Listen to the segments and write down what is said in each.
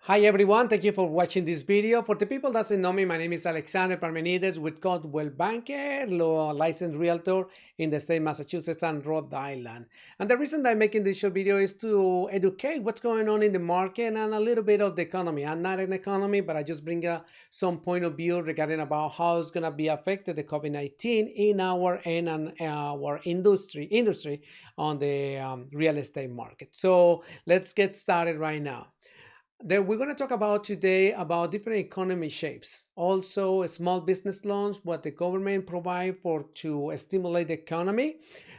Hi everyone, thank you for watching this video. For the people that doesn't know me, my name is Alexander Parmenides with Coldwell Banker, licensed realtor in the state of Massachusetts and Rhode Island. And the reason that I'm making this short video is to educate what's going on in the market and a little bit of the economy. I'm not an economy, but I just bring some point of view regarding about how it's going to be affected the COVID-19 in our and our industry on the real estate market. So let's get started right now. Then we're going to talk about today about different economy shapes. Also, small business loans, what the government provide for to stimulate the economy,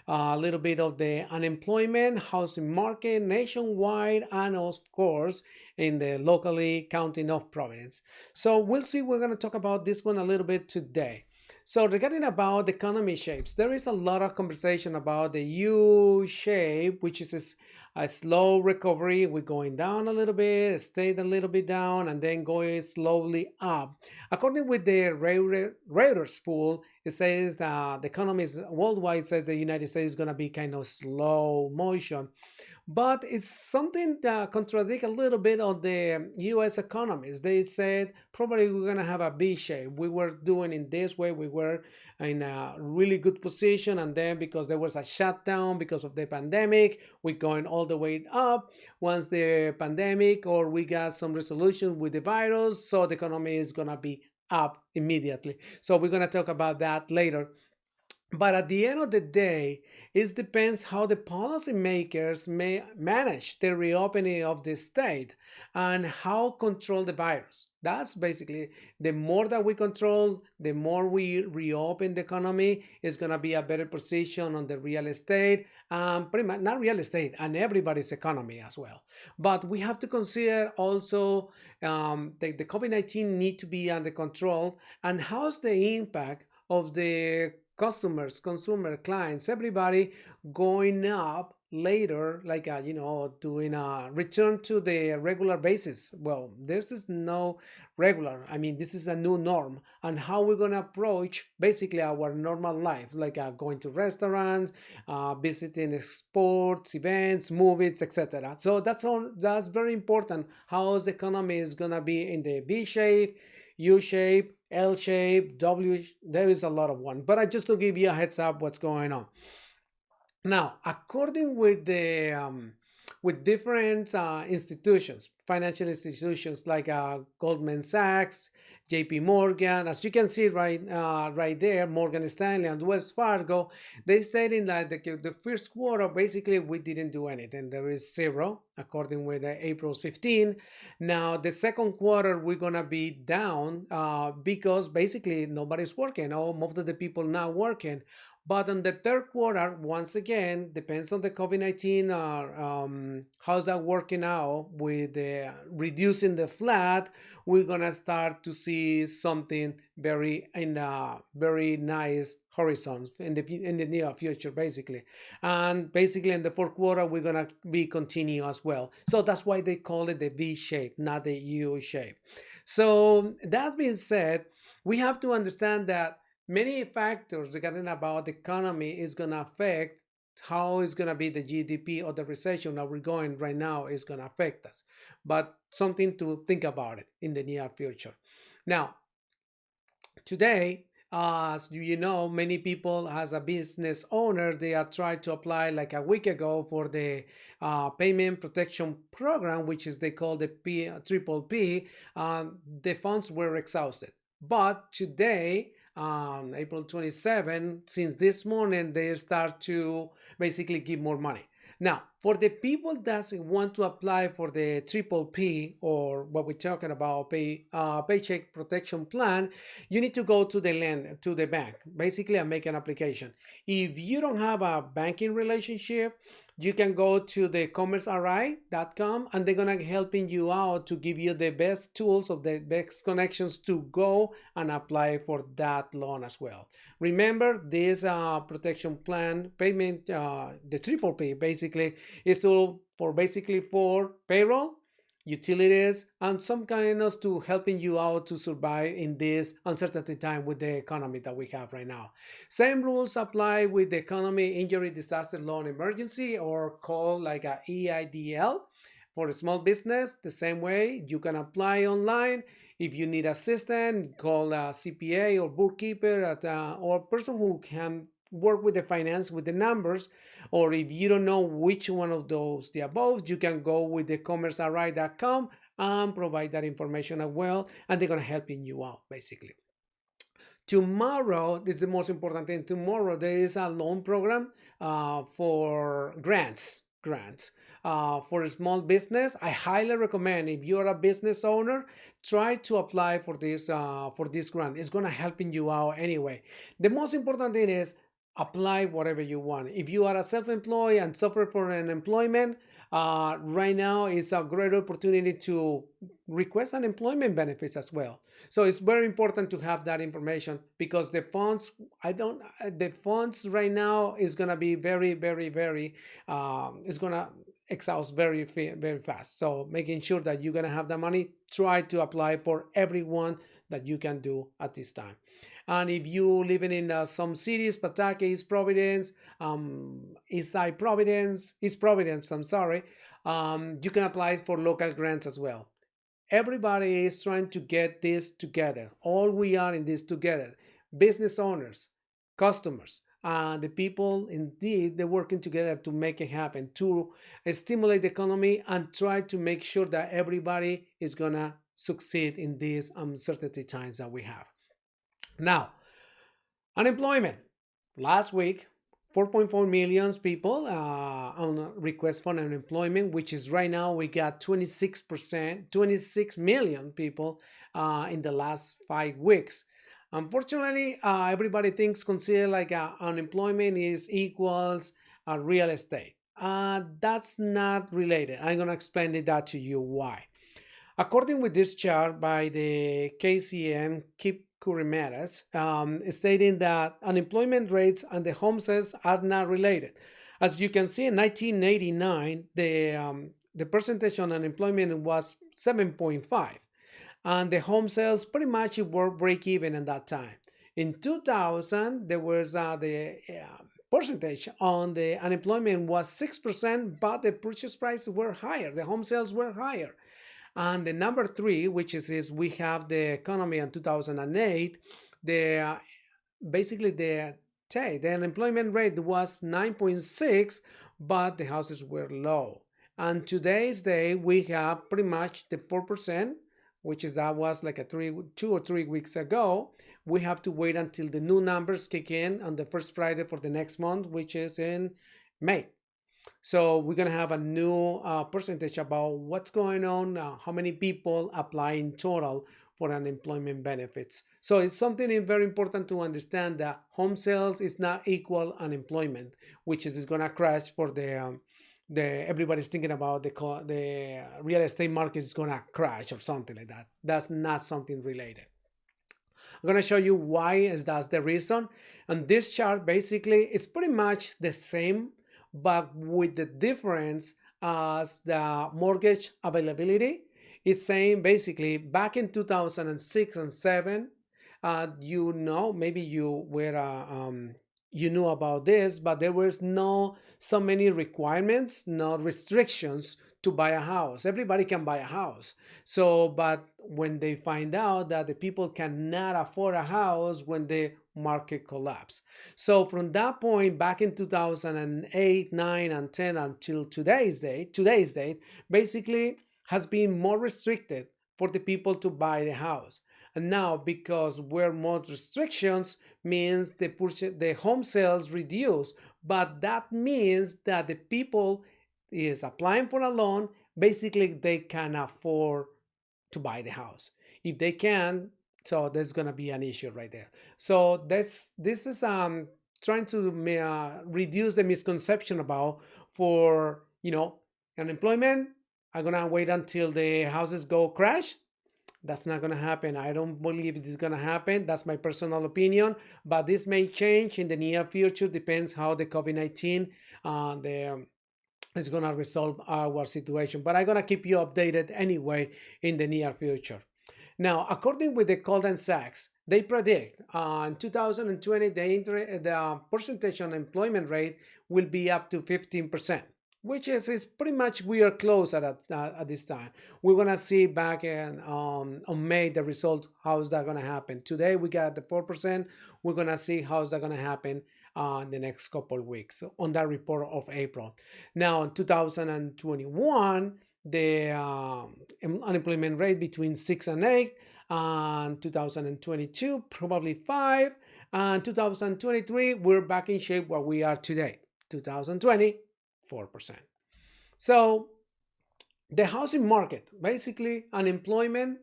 a little bit of the unemployment, housing market nationwide, and of course in the locally county of Providence. So we'll see. We're going to talk about this one a little bit today. So regarding about the economy shapes, there is a lot of conversation about the U shape, which is a slow recovery. We're going down a little bit, stayed a little bit down, and then going slowly up. According with the Reuters pool, it says that the economy is worldwide says the United States is going to be kind of slow motion. But it's something that contradicts a little bit of the U.S. economies. They said probably we're going to have a V shape. We were doing in this way. We were in a really good position. And then because there was a shutdown because of the pandemic, we're going all the way up. Once the pandemic or we got some resolution with the virus, so the economy is going to be up immediately. So we're going to talk about that later. But at the end of the day, it depends how the policymakers may manage the reopening of the state and how control the virus. That's basically the more that we control, the more we reopen the economy, is going to be a better position on the real estate, pretty much not real estate and everybody's economy as well. But we have to consider also the COVID-19 need to be under control and how's the impact of the customers, consumer, clients, everybody going up later, like doing a return to the regular basis. Well, this is no regular. I mean, this is a new norm, and how we're gonna approach basically our normal life, like going to restaurants, visiting sports events, movies, etc. So that's all. That's very important. How the economy is gonna be in the V shape, U shape, L shape, W. There is a lot of one, but I just to give you a heads up what's going on. Now, according with different institutions, financial institutions like Goldman Sachs, J.P. Morgan, as you can see right there, Morgan Stanley and Wells Fargo, they stated that the first quarter basically we didn't do anything. There is zero, according with April 15. Now the second quarter we're gonna be down because basically nobody's working. Oh, most of the people not working. But on the third quarter, once again, depends on the COVID-19, how's that working out with reducing the flat. We're gonna start to see something very in a very nice horizon in the near future, basically. And basically in the fourth quarter, we're gonna be continue as well. So that's why they call it the V shape, not the U shape. So that being said, we have to understand that many factors regarding about the economy is going to affect how is going to be the GDP or the recession that we're going right now is going to affect us. But something to think about it in the near future. Now, today, as you know, many people as a business owner, they are trying to apply like a week ago for the payment protection program, which is they call the triple P. The funds were exhausted. But today, on April 27, since this morning, they start to basically give more money. Now, for the people that want to apply for the triple P or what we're talking about, paycheck protection plan, you need to go to the to the bank, basically, and make an application. If you don't have a banking relationship, you can go to the commerceri.com and they're gonna helping you out to give you the best tools of the best connections to go and apply for that loan as well. Remember, this protection plan payment, the triple P basically is basically for payroll, utilities, and some kind of to helping you out to survive in this uncertainty time with the economy that we have right now. Same rules apply with the economy injury disaster loan emergency or called like a EIDL For a small business, the same way, you can apply online. If you need assistant, call a CPA or bookkeeper or person who can work with the finance, with the numbers. Or if you don't know which one of those, the above, you can go with the commerceri.com and provide that information as well, and they're going to help you out basically. Tomorrow, this is the most important thing. Tomorrow, there is a loan program for grants for a small business. I highly recommend, if you're a business owner, try to apply for this grant. It's gonna helping you out anyway. The most important thing is apply whatever you want. If you are a self-employed and suffer for unemployment, right now is a great opportunity to request unemployment benefits as well. So it's very important to have that information, because the funds, the funds right now is gonna be very, very, very, it's gonna exhaust very, very fast. So making sure that you're gonna have the money, try to apply for everyone that you can do at this time. And if you living in some cities, Pawtucket, East Providence, East Providence, I'm sorry, you can apply for local grants as well. Everybody is trying to get this together. All we are in this together. Business owners, customers, the people, indeed, they're working together to make it happen, to stimulate the economy and try to make sure that everybody is gonna succeed in these uncertainty times that we have. Now, unemployment. Last week, 4.4 million people on request for unemployment, which is right now we got 26%, 26 million people in the last 5 weeks. Unfortunately, everybody consider like unemployment is equals real estate. That's not related. I'm gonna explain that to you why. According with this chart by the KCM, Keep Kurimeras, stating that unemployment rates and the home sales are not related. As you can see, in 1989, the percentage on unemployment was 7.5, and the home sales pretty much were break even at that time. In 2000, there was the percentage on the unemployment was 6%, but the purchase prices were higher, the home sales were higher. And the number three, which is we have the economy in 2008, the basically the unemployment rate was 9.6, but the houses were low. And today's day, we have pretty much the 4%, which is that was like 2 or 3 weeks ago. We have to wait until the new numbers kick in on the first Friday for the next month, which is in May. So we're going to have a new percentage about what's going on, how many people apply in total for unemployment benefits. So it's something very important to understand that home sales is not equal unemployment, which is going to crash for the everybody's thinking about the real estate market is going to crash or something like that. That's not something related. I'm going to show you why is that's the reason. And this chart basically is pretty much the same, but with the difference as the mortgage availability is saying basically back in 2006 and 7, maybe you knew about this, but there was no so many requirements, no restrictions to buy a house. Everybody can buy a house. So, but when they find out that the people cannot afford a house when the market collapse. So from that point back in 2008, 9 and 10 until today's date basically has been more restricted for the people to buy the house. And now because we're more restrictions means the home sales reduce, but that means that the people is applying for a loan, basically they can afford to buy the house. If they can, so there's gonna be an issue right there. So this is trying to reduce the misconception about for unemployment. I'm gonna wait until the houses go crash. That's not gonna happen. I don't believe it is gonna happen. That's my personal opinion, but this may change in the near future. Depends how the COVID-19 is gonna resolve our situation. But I'm gonna keep you updated anyway in the near future. Now, according with the Goldman Sachs, they predict in 2020 the percentage unemployment rate will be up to 15%. which is pretty much we are close at this time. We're gonna see back in on May the result. How is that gonna happen? Today we got the 4%. We're gonna see how is that gonna happen in the next couple of weeks on that report of April. Now in 2021, the unemployment rate between 6 and 8, and 2022 probably 5, and 2023 we're back in shape where we are today. 2020 4%. So the housing market, basically unemployment,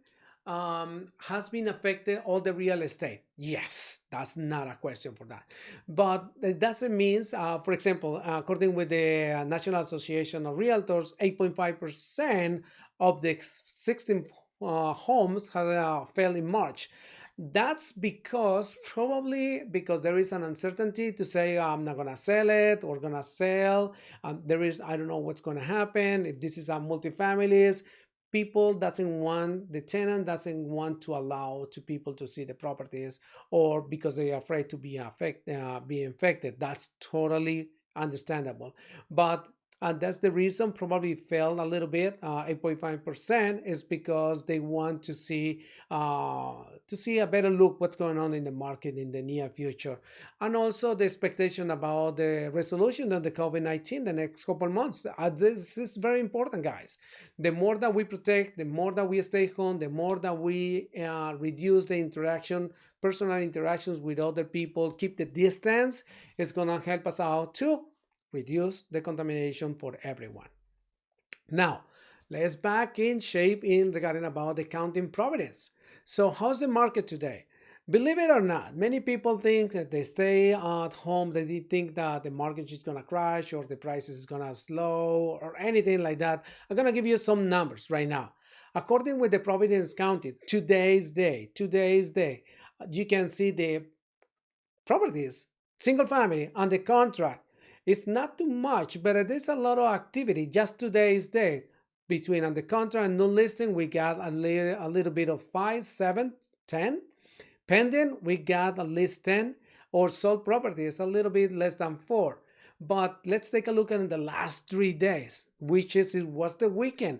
has been affected all the real estate. Yes, that's not a question for that. But it doesn't mean, for example, according with the National Association of Realtors, 8.5% of the 16 homes have fell in March. That's because probably because there is an uncertainty to say, I'm not gonna sell it or gonna sell. There is, I don't know what's gonna happen if this is a multifamilies. People doesn't want, the tenant doesn't want to allow to people to see the properties, or because they are afraid to be infected. That's totally understandable. But that's the reason probably it fell a little bit. 8.5% is because they want to see a better look what's going on in the market in the near future, and also the expectation about the resolution of the COVID-19 the next couple months. This is very important, guys. The more that we protect, the more that we stay home, the more that we reduce the interaction, personal interactions with other people, keep the distance, is gonna help us out to reduce the contamination for everyone. Now, let's back in shape in regarding about the county in Providence. So how's the market today? Believe it or not, many people think that they stay at home, they think that the market is gonna crash or the prices is gonna slow or anything like that. I'm gonna give you some numbers right now. According with the Providence County, today's day, you can see the properties, single family, on the contract. It's not too much, but there's a lot of activity. Just today's day, between on the contract and new listing, we got a little bit of 5, 7, 10. Pending, we got at least 10, or sold properties a little bit less than 4. But let's take a look at the last 3 days, which is it was the weekend,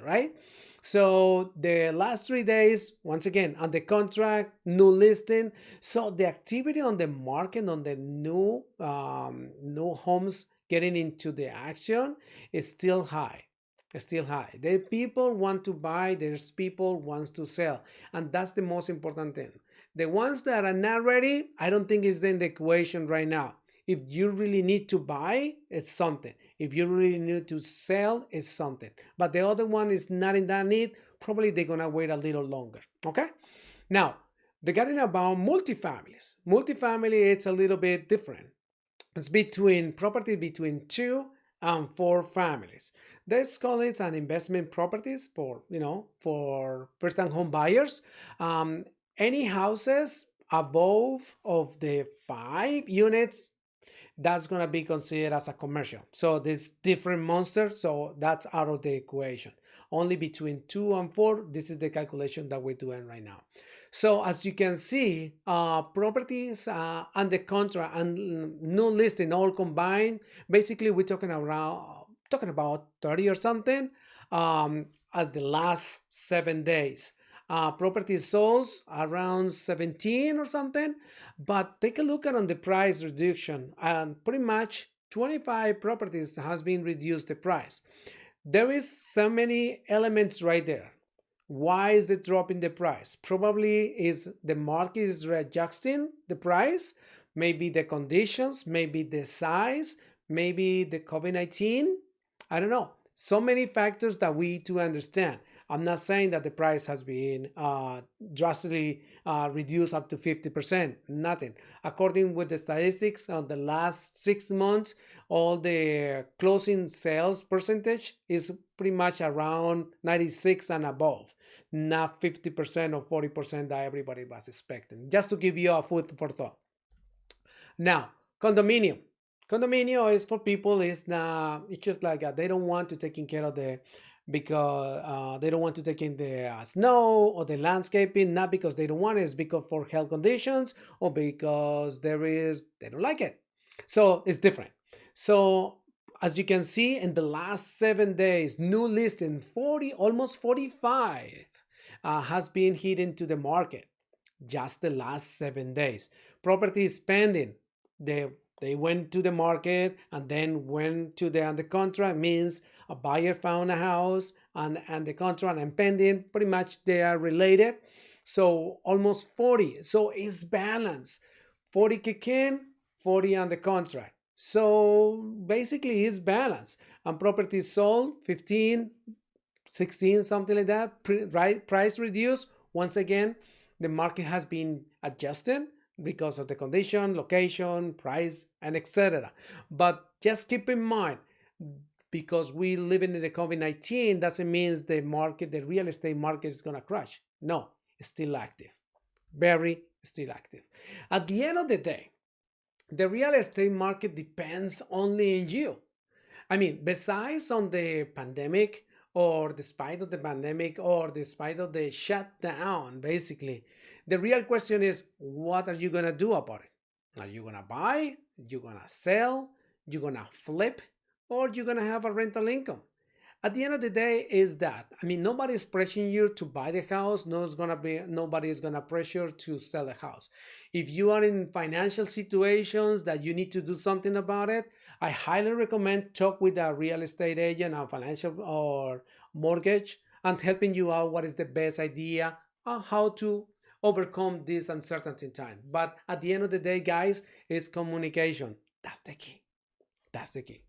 right? So the last 3 days, once again, on the contract, new listing. So the activity on the market, on the new homes getting into the action is still high. It's still high. The people want to buy, there's people wants to sell. And that's the most important thing. The ones that are not ready, I don't think is in the equation right now. If you really need to buy, it's something. If you really need to sell, it's something. But the other one is not in that need, probably they're gonna wait a little longer. Okay? Now, regarding about multifamilies. Multifamily, it's a little bit different. It's between property between 2 and 4 families. Let's call it an investment properties for for first-time home buyers. Any houses above of the 5 units, that's going to be considered as a commercial. So this different monster, so that's out of the equation. Only between 2 and 4, this is the calculation that we're doing right now. So as you can see, properties under contract and new listing all combined, basically we're talking about 30 or something at the last 7 days. Property sold around 17 or something, but take a look at on the price reduction, and pretty much 25 properties has been reduced the price. There is so many elements right there. Why is the drop in the price? Probably is the market is readjusting the price, maybe the conditions, maybe the size, maybe the COVID-19. I don't know. So many factors that we need to understand. I'm not saying that the price has been drastically reduced up to 50%, nothing. According with the statistics of the last 6 months, all the closing sales percentage is pretty much around 96 and above, not 50% or 40% that everybody was expecting. Just to give you a food for thought. Now, condominium. Condominium is for people, it's just like they don't want to taking care of the, because they don't want to take in the snow or the landscaping, not because they don't want it, it's because for health conditions or because they don't like it. So it's different. So As you can see, in the last 7 days, new listing 40, almost 45 has been hit into the market. Just the last 7 days. Property spending, they they went to the market and then went to the under contract, means a buyer found a house and the contract and pending, pretty much they are related. So almost 40. So it's balanced. 40 kick in, 40 on the contract. So basically it's balanced. And property sold 15, 16, something like that, right? Price reduced. Once again, the market has been adjusted because of the condition, location, price, and etc. But just keep in mind, because we live in the COVID-19 doesn't mean the market, the real estate market is going to crash. No, it's still active, very still active. At the end of the day, the real estate market depends only on you. I mean, besides on the pandemic, or despite of the pandemic, or despite of the shutdown, basically, the real question is, what are you gonna do about it? Are you gonna buy? You gonna sell? You gonna flip? Or you gonna have a rental income? At the end of the day, is that, I mean, nobody's pressuring you to buy the house. Nobody is gonna pressure to sell the house. If you are in financial situations that you need to do something about it, I highly recommend talk with a real estate agent or financial or mortgage, and helping you out what is the best idea on how to overcome this uncertainty time. But at the end of the day, guys, it's communication. That's the key. That's the key.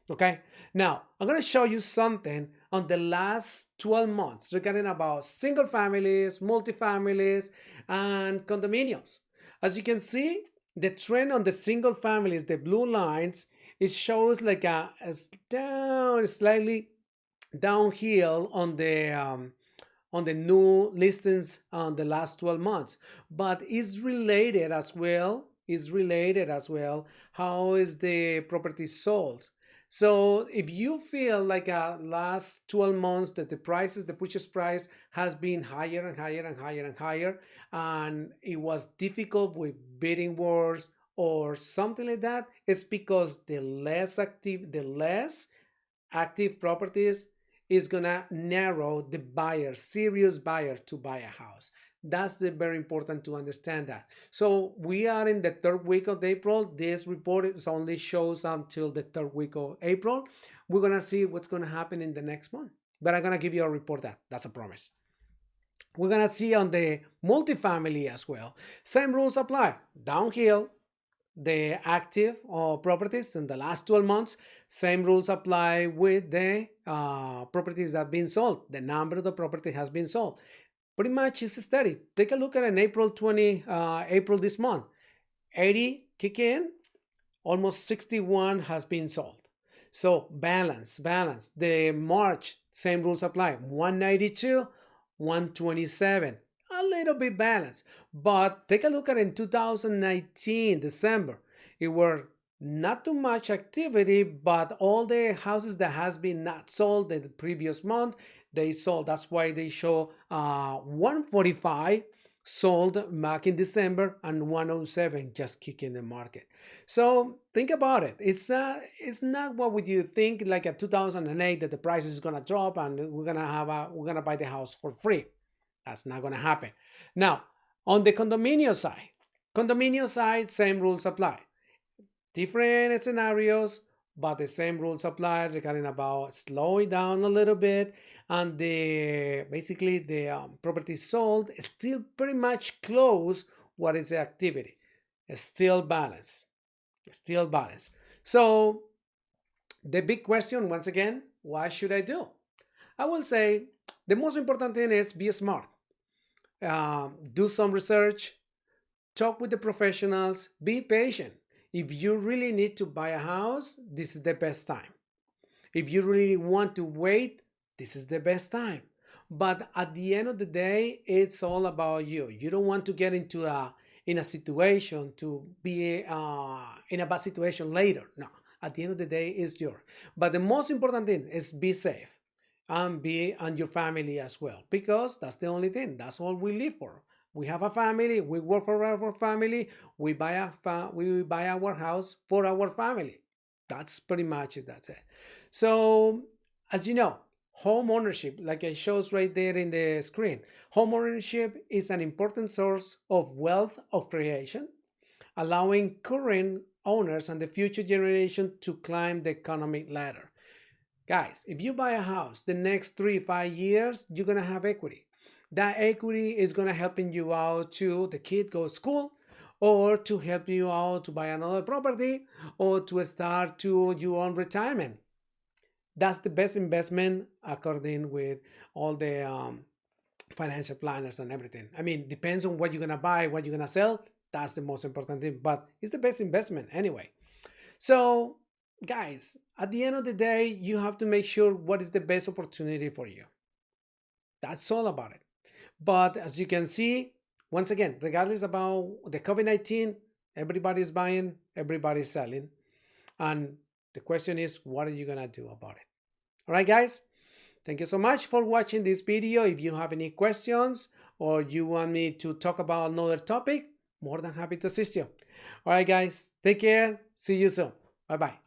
Okay, now I'm going to show you something on the last 12 months regarding about single families, multifamilies, and condominiums. As you can see, the trend on the single families, the blue lines, it shows like a down, slightly downhill on the new listings on the last 12 months, but it's related as well. Is related as well. How is the property sold? So if you feel like last 12 months that the prices, the purchase price has been higher and higher and higher and higher, and it was difficult with bidding wars or something like that, it's because the less active properties is gonna narrow the buyer, serious buyer to buy a house. That's very important to understand that. So we are in the third week of April. This report is only shows until the third week of April. We're gonna see what's gonna happen in the next month. But I'm gonna give you a report that's a promise. We're gonna see on the multifamily as well. Same rules apply. Downhill, the active properties in the last 12 months, same rules apply with the properties that have been sold. The number of the property has been sold. Pretty much is steady. Take a look at an April 20, April this month. 80 kick in, almost 61 has been sold. So balance, balance. The March, same rules apply. 192, 127. A little bit balanced. But take a look at in 2019, December. It were not too much activity, but all the houses that has been not sold the previous month, they sold. That's why they show 145 sold back in December and 107 just kicking the market. So think about it. It's not what would you think like a 2008 that the price is gonna drop and we're gonna buy the house for free. That's not gonna happen. Now on the condominium side, same rules apply. Different scenarios, but the same rules apply regarding about slowing down a little bit, and the basically the property sold is still pretty much close. What is the activity? It's still balanced. It's still balanced. So the big question once again, what should I do? I will say the most important thing is be smart. Do some research, talk with the professionals, be patient. If you really need to buy a house, this is the best time. If you really want to wait, this is the best time. But at the end of the day, it's all about you. You don't want to get into a situation to be in a bad situation later. No, at the end of the day, it's yours. But the most important thing is be safe and be and your family as well, because that's the only thing. That's all we live for. We have a family. We work for our family. We buy our house for our family. That's pretty much it. That's it. So, as you know, home ownership, like it shows right there in the screen, home ownership is an important source of wealth of creation, allowing current owners and the future generation to climb the economic ladder. Guys, if you buy a house the next 3 5 years, you're gonna have equity. That equity is gonna helping you out to the kid go to school, or to help you out to buy another property, or to start to your own retirement. That's the best investment according with all the financial planners and everything. I mean, depends on what you're gonna buy, what you're gonna sell. That's the most important thing, but it's the best investment anyway. So, guys, at the end of the day, you have to make sure what is the best opportunity for you. That's all about it. But as you can see, once again, regardless about the COVID-19, everybody's buying, everybody's selling. And the question is, what are you going to do about it? All right, guys, thank you so much for watching this video. If you have any questions or you want me to talk about another topic, more than happy to assist you. All right, guys, take care. See you soon. Bye-bye.